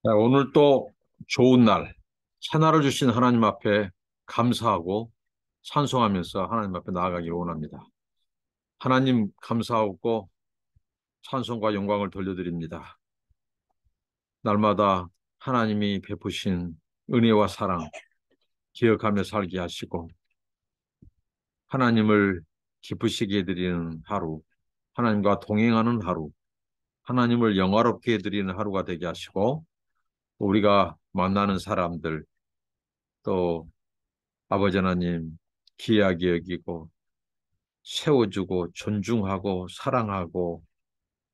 네, 오늘 또 좋은 날, 새날을 주신 하나님 앞에 감사하고 찬송하면서 하나님 앞에 나아가기를 원합니다. 하나님 감사하고 찬송과 영광을 돌려드립니다. 날마다 하나님이 베푸신 은혜와 사랑 기억하며 살게 하시고 하나님을 기쁘시게 해드리는 하루, 하나님과 동행하는 하루, 하나님을 영화롭게 해드리는 하루가 되게 하시고 우리가 만나는 사람들 또 아버지 하나님 귀하게 여기고 세워주고 존중하고 사랑하고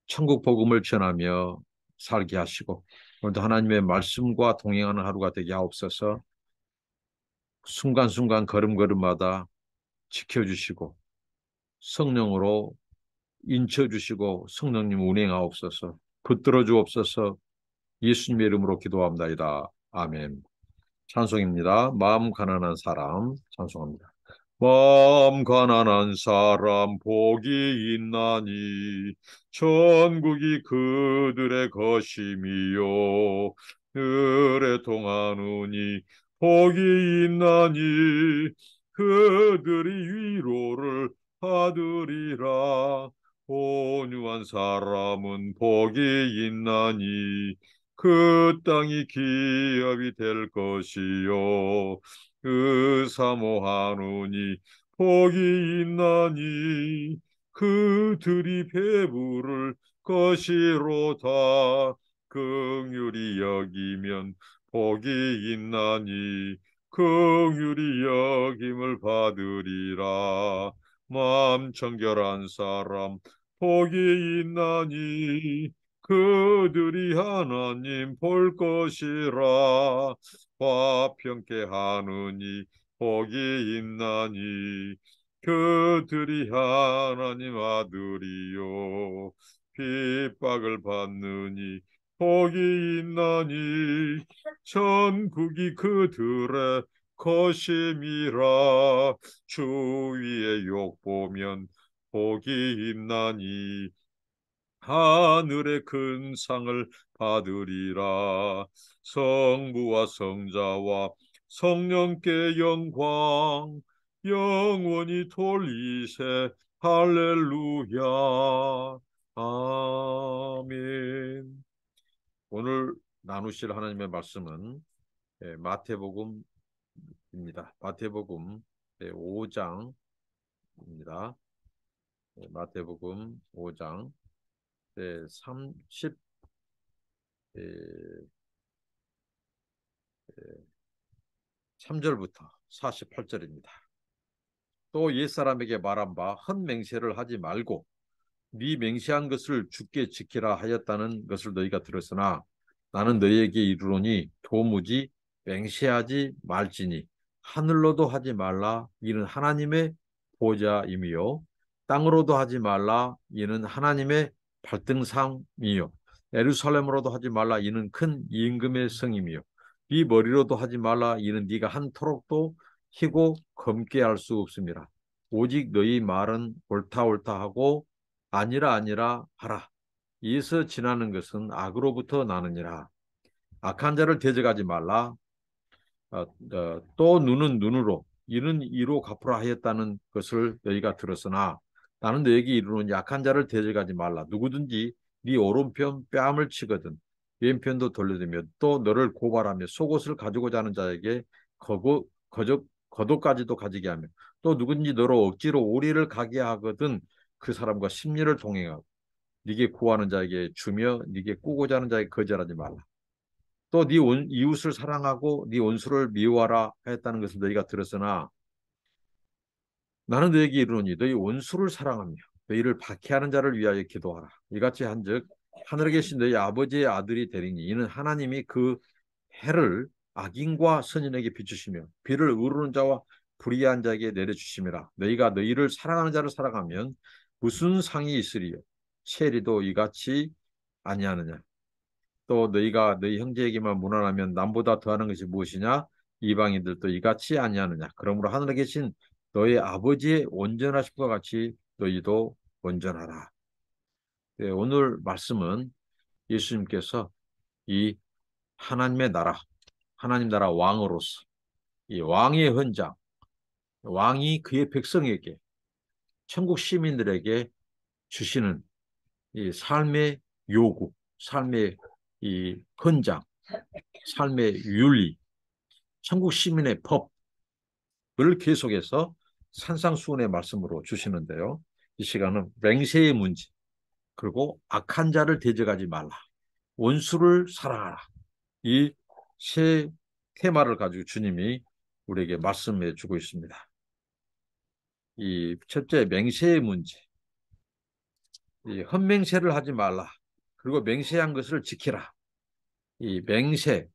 천국 복음을 전하며 살게 하시고 오늘도 하나님의 말씀과 동행하는 하루가 되게 하옵소서. 순간순간 걸음걸음마다 지켜주시고 성령으로 인쳐주시고 성령님 운행하옵소서. 붙들어 주옵소서. 예수님의 이름으로 기도합나이다. 아멘. 찬송입니다. 마음 가난한 사람 찬송합니다. 마음 가난한 사람 복이 있나니 천국이 그들의 것임이요 들에 통하느니 복이 있나니 그들이 위로를 받으리라 온유한 사람은 복이 있나니 그 땅이 기업이 될 것이요 그 사모하노니 복이 있나니 그들이 배부를 것이로다 긍휼히 여기면 복이 있나니 긍휼히 여김을 받으리라 마음 청결한 사람 복이 있나니 그들이 하나님 볼 것이라 화평케 하느니 복이 있나니 그들이 하나님 아들이요 핍박을 받느니 복이 있나니 천국이 그들의 것임이라 주위의 욕 보면 복이 있나니 하늘의 큰 상을 받으리라 성부와 성자와 성령께 영광 영원히 돌리세 할렐루야 아멘. 오늘 나누실 하나님의 말씀은 마태복음입니다. 마태복음 5장입니다. 마태복음 5장 30 3절부터 48절입니다. 또 옛사람에게 말한 바 헛맹세를 하지 말고 네 맹세한 것을 주께 지키라 하였다는 것을 너희가 들었으나 나는 너희에게 이르노니 도무지 맹세하지 말지니 하늘로도 하지 말라 이는 하나님의 보좌임이요 땅으로도 하지 말라 이는 하나님의 발등상이요 예루살렘으로도 하지 말라 이는 큰 임금의 성임이요 네 머리로도 하지 말라 이는 네가 한토록도 희고 검게 할 수 없습니다. 오직 너희 말은 옳다 옳다 하고 아니라 아니라 하라. 이에서 지나는 것은 악으로부터 나느니라. 악한 자를 대적하지 말라. 또 눈은 눈으로 이는 이로 갚으라 하였다는 것을 너희가 들었으나 나는 너희에게 이르노니 약한 자를 대적하지 말라. 누구든지 네 오른편 뺨을 치거든 왼편도 돌려주며 또 너를 고발하며 속옷을 가지고자 하는 자에게 겉옷까지도 가지게 하며 또 누구든지 너로 억지로 오리를 가게 하거든 그 사람과 심리를 동행하고 네게 구하는 자에게 주며 네게 꾸고자 하는 자에게 거절하지 말라. 또 네 이웃을 사랑하고 네 원수를 미워하라 하였다는 것을 너희가 들었으나 나는 너희에게 이르노니 너희 원수를 사랑하며 너희를 박해하는 자를 위하여 기도하라. 이같이 한즉 하늘에 계신 너희 아버지의 아들이 되리니 이는 하나님이 그 해를 악인과 선인에게 비추시며 비를 우르는 자와 불의한 자에게 내려주심이라. 너희가 너희를 사랑하는 자를 사랑하면 무슨 상이 있으리요? 체리도 이같이 아니하느냐? 또 너희가 너희 형제에게만 무난하면 남보다 더하는 것이 무엇이냐? 이방인들도 이같이 아니하느냐? 그러므로 하늘에 계신 너희 아버지의 온전하심과 같이 너희도 온전하라. 네, 오늘 말씀은 예수님께서 이 하나님의 나라, 하나님 나라 왕으로서 이 왕의 헌장, 왕이 그의 백성에게, 천국 시민들에게 주시는 이 삶의 요구, 삶의 이 헌장, 삶의 윤리, 천국 시민의 법을 계속해서 산상수훈의 말씀으로 주시는데요. 이 시간은 맹세의 문제, 그리고 악한 자를 대적하지 말라, 원수를 사랑하라. 이 세 테마를 가지고 주님이 우리에게 말씀해 주고 있습니다. 이 첫째, 맹세의 문제. 이 헛맹세를 하지 말라. 그리고 맹세한 것을 지키라. 이 맹세,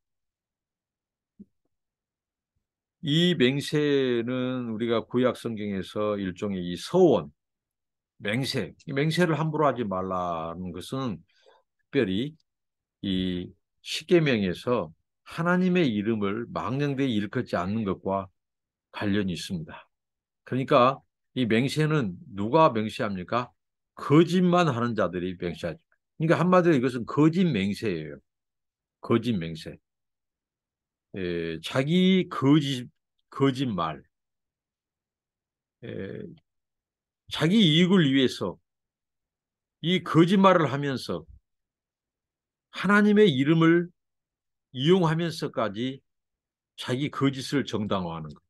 이 맹세는 우리가 구약 성경에서 일종의 이 서원, 맹세, 이 맹세를 함부로 하지 말라는 것은 특별히 이 십계명에서 하나님의 이름을 망령되이 일컫지 않는 것과 관련이 있습니다. 그러니까 이 맹세는 누가 맹세합니까? 거짓만 하는 자들이 맹세하죠. 그러니까 한마디로 이것은 거짓 맹세예요. 거짓 맹세. 자기 거짓말, 에, 자기 이익을 위해서 이 거짓말을 하면서 하나님의 이름을 이용하면서까지 자기 거짓을 정당화하는 것.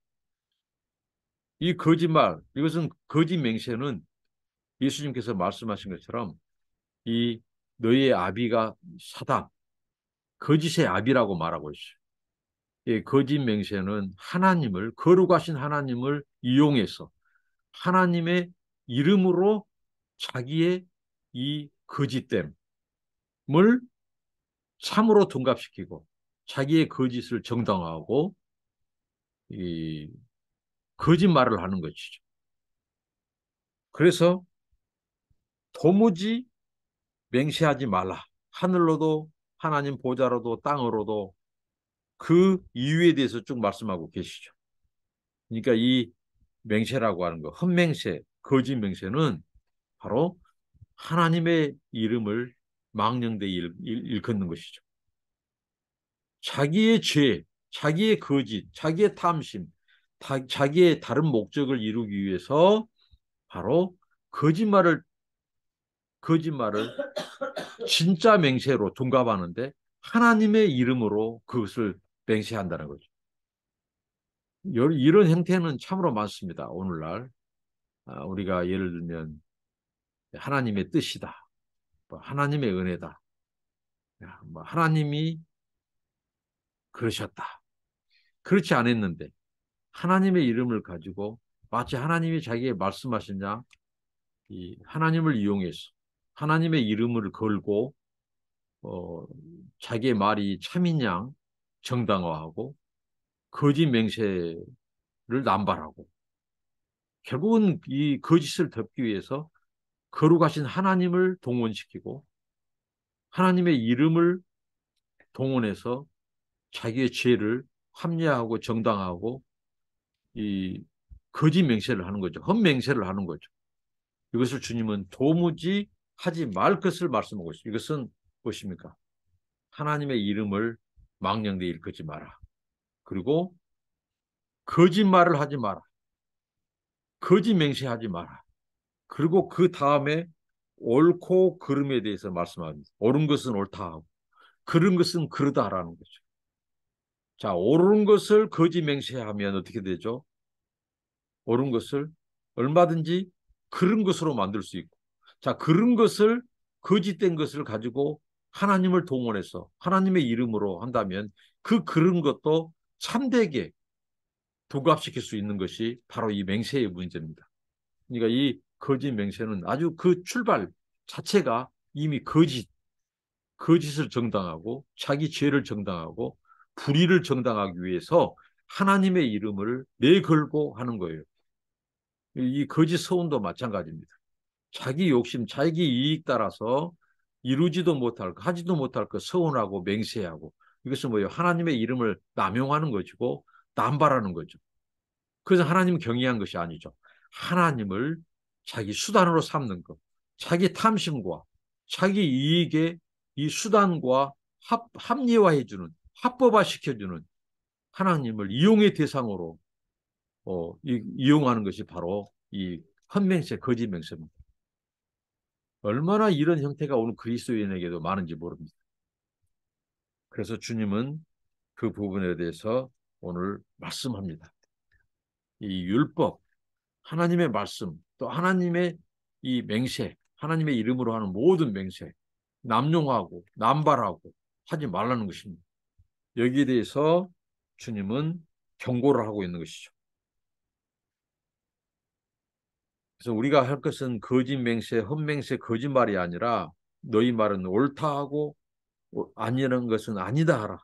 이 거짓말, 이것은 거짓 맹세는 예수님께서 말씀하신 것처럼 이 너희의 아비가 사단, 거짓의 아비라고 말하고 있어요. 이 거짓 맹세는 하나님을, 거룩하신 하나님을 이용해서 하나님의 이름으로 자기의 이 거짓됨을 참으로 둔갑시키고 자기의 거짓을 정당화하고 이 거짓말을 하는 것이죠. 그래서 도무지 맹세하지 말라. 하늘로도 하나님 보좌로도 땅으로도 그 이유에 대해서 쭉 말씀하고 계시죠. 그러니까 이 맹세라고 하는 거, 헛맹세, 거짓 맹세는 바로 하나님의 이름을 망령되이 일컫는 것이죠. 자기의 죄, 자기의 거짓, 자기의 탐심, 자기의 다른 목적을 이루기 위해서 바로 거짓말을 진짜 맹세로 둔갑하는데 하나님의 이름으로 그것을 맹세한다는 거죠. 이런 형태는 참으로 많습니다. 오늘날 우리가 예를 들면 하나님의 뜻이다, 하나님의 은혜다, 하나님이 그러셨다. 그렇지 않았는데 하나님의 이름을 가지고 마치 하나님이 자기에게 말씀하셨냐, 이 하나님을 이용해서 하나님의 이름을 걸고 어, 자기의 말이 참인 양 정당화하고 거짓 맹세를 남발하고 결국은 이 거짓을 덮기 위해서 거룩하신 하나님을 동원시키고 하나님의 이름을 동원해서 자기의 죄를 합리화하고 정당화하고 이 거짓 맹세를 하는 거죠. 헛맹세를 하는 거죠. 이것을 주님은 도무지 하지 말 것을 말씀하고 있어요. 이것은 무엇입니까? 하나님의 이름을 망령되이 일컫지 마라. 그리고 거짓말을 하지 마라. 거짓 맹세하지 마라. 그리고 그 다음에 옳고 그름에 대해서 말씀합니다. 옳은 것은 옳다 하고 그른 것은 그르다라는 거죠. 자, 옳은 것을 거짓 맹세하면 어떻게 되죠? 옳은 것을 얼마든지 그른 것으로 만들 수 있고, 자, 그른 것을 거짓된 것을 가지고 하나님을 동원해서 하나님의 이름으로 한다면 그 그른 것도 참되게 부합시킬 수 있는 것이 바로 이 맹세의 문제입니다. 그러니까 이 거짓 맹세는 아주 그 출발 자체가 이미 거짓을 정당하고 자기 죄를 정당하고 불의를 정당하기 위해서 하나님의 이름을 내걸고 하는 거예요. 이 거짓 서원도 마찬가지입니다. 자기 욕심, 자기 이익 따라서 이루지도 못할 것, 하지도 못할 것 서원하고 맹세하고 이것은 뭐예요? 하나님의 이름을 남용하는 것이고 남발하는 거죠. 그래서 하나님 경외한 것이 아니죠. 하나님을 자기 수단으로 삼는 것, 자기 탐심과 자기 이익의 이 수단과 합리화해주는 합법화 시켜주는 하나님을 이용의 대상으로 이용하는 것이 바로 이 헌맹세, 거짓 맹세입니다. 얼마나 이런 형태가 오늘 그리스도인에게도 많은지 모릅니다. 그래서 주님은 그 부분에 대해서 오늘 말씀합니다. 이 율법, 하나님의 말씀, 또 하나님의 이 맹세, 하나님의 이름으로 하는 모든 맹세, 남용하고 남발하고 하지 말라는 것입니다. 여기에 대해서 주님은 경고를 하고 있는 것이죠. 그래서 우리가 할 것은 거짓 맹세, 헛맹세, 거짓말이 아니라 너희 말은 옳다 하고 아니라는 것은 아니다 하라.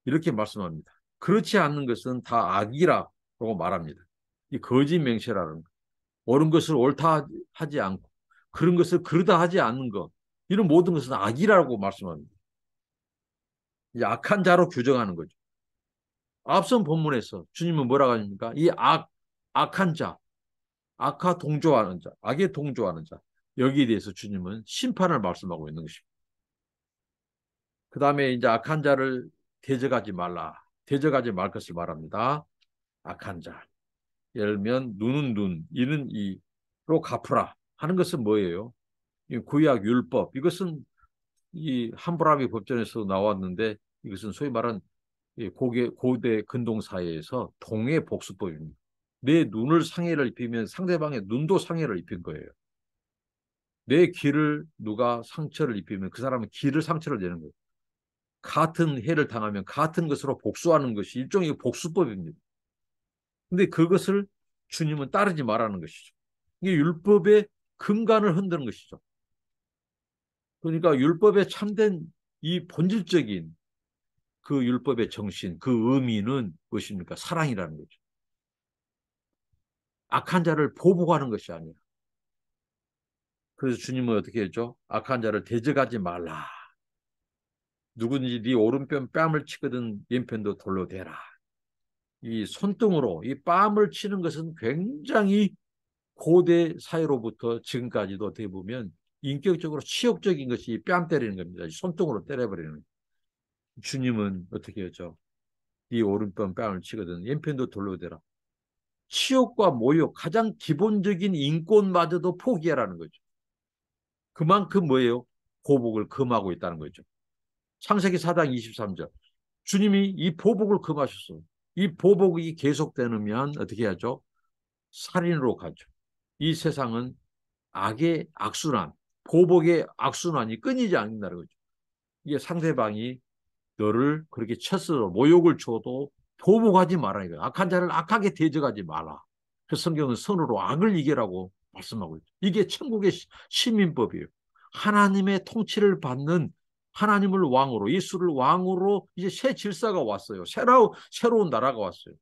이렇게 말씀합니다. 그렇지 않는 것은 다 악이라고 말합니다. 이 거짓 맹세라는 것. 옳은 것을 옳다 하지 않고 그런 것을 그르다 하지 않는 것. 이런 모든 것은 악이라고 말씀합니다. 이 악한 자로 규정하는 거죠. 앞선 본문에서 주님은 뭐라고 하십니까? 이 악한 자, 악과 동조하는 자, 악에 동조하는 자. 여기에 대해서 주님은 심판을 말씀하고 있는 것입니다. 그 다음에 이제 악한 자를 대적하지 말라. 대적하지 말 것을 말합니다. 악한 자. 예를 들면 눈은 눈, 이는 이로 갚으라 하는 것은 뭐예요? 이 구약 율법. 이것은 이 함부라비 법전에서 나왔는데 이것은 소위 말하는 고대 근동 사회에서 동해 복수법입니다. 내 눈을 상해를 입히면 상대방의 눈도 상해를 입힌 거예요. 내 귀를 누가 상처를 입히면 그 사람은 귀를 상처를 내는 거예요. 같은 해를 당하면 같은 것으로 복수하는 것이 일종의 복수법입니다. 근데 그것을 주님은 따르지 말라는 것이죠. 이게 율법의 근간을 흔드는 것이죠. 그러니까 율법에 참된 이 본질적인 그 율법의 정신, 그 의미는 무엇입니까? 사랑이라는 거죠. 악한 자를 보복하는 것이 아니라. 그래서 주님은 어떻게 했죠? 악한 자를 대적하지 말라. 누구든지 네 오른편 뺨을 치거든 왼편도 돌로 대라. 이 손등으로 이 뺨을 치는 것은 굉장히 고대 사회로부터 지금까지도 어떻게 보면 인격적으로 치욕적인 것이 뺨 때리는 겁니다. 손등으로 때려버리는 거예요. 주님은 어떻게 했죠? 네 오른편 뺨을 치거든 왼편도 돌로 대라. 치욕과 모욕, 가장 기본적인 인권마저도 포기하라는 거죠. 그만큼 뭐예요? 보복을 금하고 있다는 거죠. 창세기 4장 23절. 주님이 이 보복을 금하셨어요. 이 보복이 계속되면 어떻게 하죠? 살인으로 가죠. 이 세상은 악의 악순환, 보복의 악순환이 끊이지 않는다는 거죠. 이게 상대방이 너를 그렇게 쳤어 모욕을 줘도 보복하지 말아야 돼요. 악한 자를 악하게 대적하지 마라. 그 성경은 선으로 악을 이기라고 말씀하고 있죠. 이게 천국의 시민법이에요. 하나님의 통치를 받는 하나님을 왕으로 예수를 왕으로 이제 새 질서가 왔어요. 새로운 나라가 왔어요.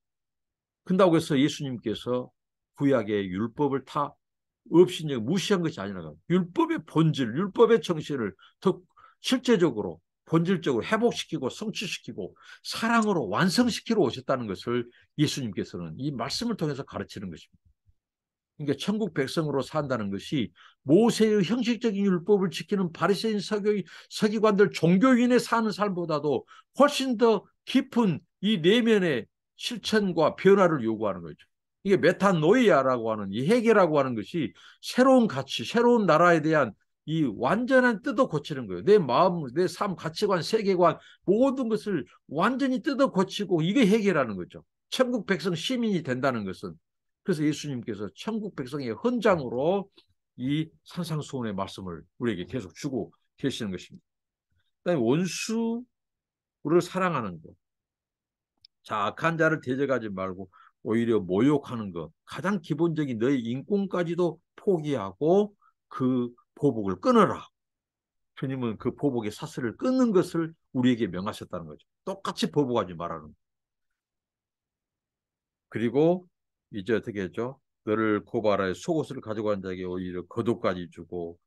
그런다고 해서 예수님께서 구약의 율법을 다 없이 무시한 것이 아니라 율법의 본질, 율법의 정신을 더 실제적으로 본질적으로 회복시키고 성취시키고 사랑으로 완성시키러 오셨다는 것을 예수님께서는 이 말씀을 통해서 가르치는 것입니다. 그러니까 천국 백성으로 산다는 것이 모세의 형식적인 율법을 지키는 바리새인 서기관들 종교인의 사는 삶보다도 훨씬 더 깊은 이 내면의 실천과 변화를 요구하는 거죠. 이게 메타노이아라고 하는 이 회개라고 하는 것이 새로운 가치, 새로운 나라에 대한 이 완전한 뜯어 고치는 거예요. 내 마음, 내 삶, 가치관, 세계관 모든 것을 완전히 뜯어 고치고 이게 회개라는 거죠. 천국 백성 시민이 된다는 것은. 그래서 예수님께서 천국 백성의 헌장으로 이 산상수훈의 말씀을 우리에게 계속 주고 계시는 것입니다. 그다음에 원수를 사랑하는 것. 자, 악한 자를 대적하지 말고 오히려 모욕하는 것. 가장 기본적인 너의 인권까지도 포기하고 그 보복을 끊어라. 주님은 그 보복의 사슬을 끊는 것을 우리에게 명하셨다는 거죠. 똑같이 보복하지 말라는 거죠. 그리고 이제 어떻게 했죠? 너를 고발하여 속옷을 가져간 자에게 오히려 겉옷까지 주고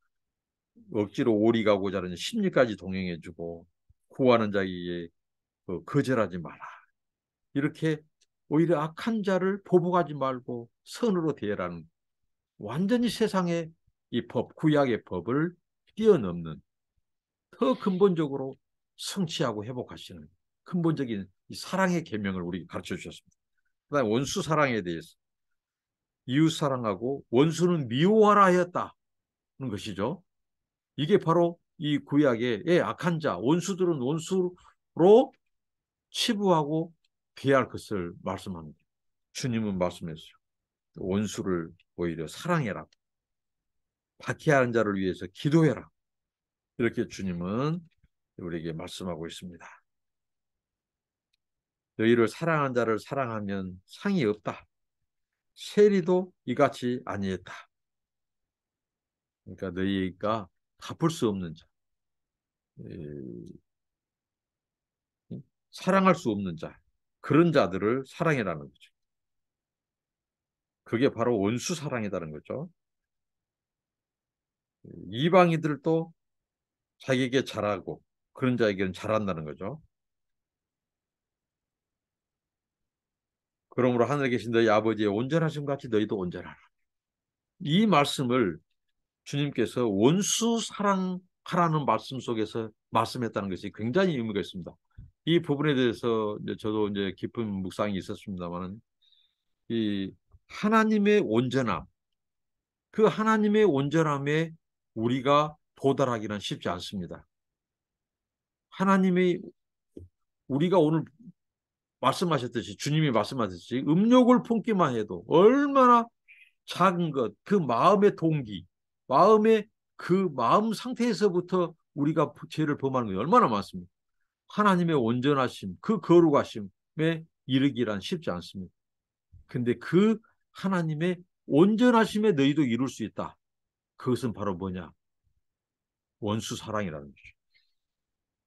억지로 오리 가고자 하는 심리까지 동행해주고 구하는 자에게 거절하지 마라. 이렇게 오히려 악한 자를 보복하지 말고 선으로 대하라는 완전히 세상의 이 법, 구약의 법을 뛰어넘는 더 근본적으로 성취하고 회복하시는 근본적인 이 사랑의 계명을 우리에게 가르쳐 주셨습니다. 그다음에 원수 사랑에 대해서 이웃 사랑하고 원수는 미워하라 하였다는 것이죠. 이게 바로 이 구약의 악한 자, 원수들은 원수로 치부하고 대할 것을 말씀합니다. 주님은 말씀했어요. 원수를 오히려 사랑해라. 박해하는 자를 위해서 기도해라. 이렇게 주님은 우리에게 말씀하고 있습니다. 너희를 사랑한 자를 사랑하면 상이 없다. 세리도 이같이 아니했다. 그러니까 너희가 갚을 수 없는 자, 사랑할 수 없는 자, 그런 자들을 사랑해라는 거죠. 그게 바로 원수 사랑이라는 거죠. 이방인들도 자기에게 잘하고 그런 자에게는 잘한다는 거죠. 그러므로 하늘에 계신 너희 아버지의 온전하심 같이 너희도 온전하라. 이 말씀을 주님께서 원수 사랑하라는 말씀 속에서 말씀했다는 것이 굉장히 의미가 있습니다. 이 부분에 대해서 이제 저도 이제 깊은 묵상이 있었습니다만은 이 하나님의 온전함, 그 하나님의 온전함에 우리가 도달하기는 쉽지 않습니다. 하나님의 우리가 오늘 말씀하셨듯이 주님이 말씀하셨듯이 음욕을 품기만 해도 얼마나 작은 것, 그 마음의 동기, 마음의 그 마음 상태에서부터 우리가 죄를 범하는 게 얼마나 많습니까? 하나님의 온전하심, 그 거룩하심에 이르기란 쉽지 않습니다. 근데 그 하나님의 온전하심에 너희도 이룰 수 있다. 그것은 바로 뭐냐? 원수 사랑이라는 거죠.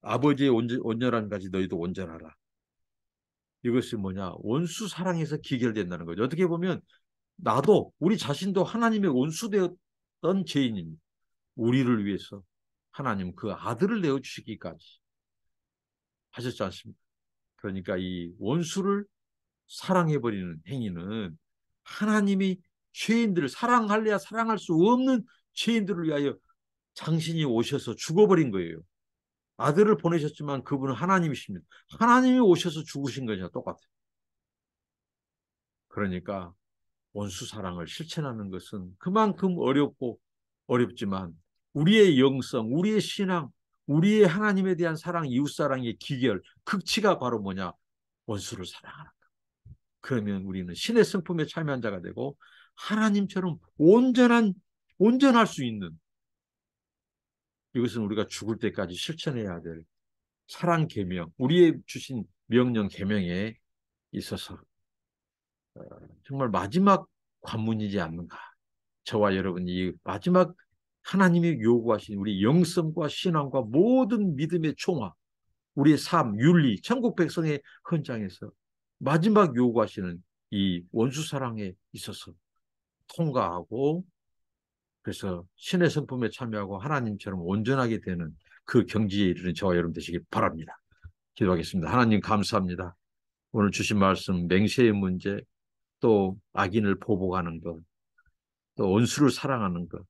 아버지의 온전함까지 너희도 온전하라. 이것이 뭐냐? 원수 사랑에서 기결된다는 거죠. 어떻게 보면 나도 우리 자신도 하나님의 원수되었던 죄인입니다. 우리를 위해서 하나님 그 아들을 내어주시기까지 하셨지 않습니까? 그러니까 이 원수를 사랑해버리는 행위는 하나님이 죄인들을 사랑할래야 사랑할 수 없는 죄인들을 위하여 당신이 오셔서 죽어버린 거예요. 아들을 보내셨지만 그분은 하나님이십니다. 하나님이 오셔서 죽으신 거냐 똑같아요. 그러니까 원수 사랑을 실천하는 것은 그만큼 어렵고 어렵지만 우리의 영성, 우리의 신앙, 우리의 하나님에 대한 사랑, 이웃사랑의 기결, 극치가 바로 뭐냐? 원수를 사랑하는 것. 그러면 우리는 신의 성품에 참여한 자가 되고 하나님처럼 온전할 수 있는 이것은 우리가 죽을 때까지 실천해야 될 사랑 계명, 우리의 주신 명령 계명에 있어서 정말 마지막 관문이지 않는가. 저와 여러분이 이 마지막 하나님이 요구하신 우리 영성과 신앙과 모든 믿음의 총화, 우리의 삶, 윤리, 천국 백성의 헌장에서 마지막 요구하시는 이 원수 사랑에 있어서 통과하고 그래서 신의 성품에 참여하고 하나님처럼 온전하게 되는 그 경지에 이르는 저와 여러분 되시길 바랍니다. 기도하겠습니다. 하나님 감사합니다. 오늘 주신 말씀 맹세의 문제 또 악인을 보복하는 것 또 원수를 사랑하는 것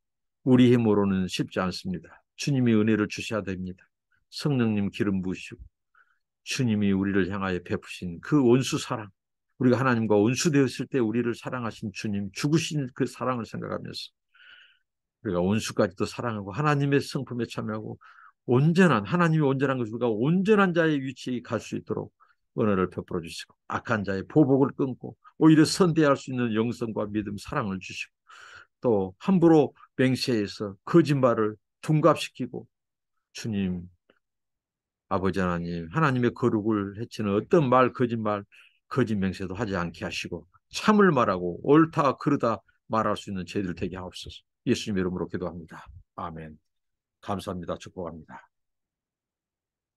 우리 힘으로는 쉽지 않습니다. 주님이 은혜를 주셔야 됩니다. 성령님 기름 부으시고 주님이 우리를 향하여 베푸신 그 원수 사랑 우리가 하나님과 원수되었을 때 우리를 사랑하신 주님 죽으신 그 사랑을 생각하면서 우리가 원수까지도 사랑하고 하나님의 성품에 참여하고 온전한 하나님이 온전한 것을 우리가 온전한 자의 위치에 갈 수 있도록 은혜를 베풀어 주시고 악한 자의 보복을 끊고 오히려 선대할 수 있는 영성과 믿음 사랑을 주시고 또 함부로 맹세해서 거짓말을 둔갑시키고 주님 아버지 하나님 하나님의 거룩을 해치는 어떤 말 거짓말 거짓 맹세도 하지 않게 하시고 참을 말하고 옳다 그르다 말할 수 있는 저희들 되게 하옵소서. 예수님 이름으로 기도합니다. 아멘. 감사합니다. 축복합니다.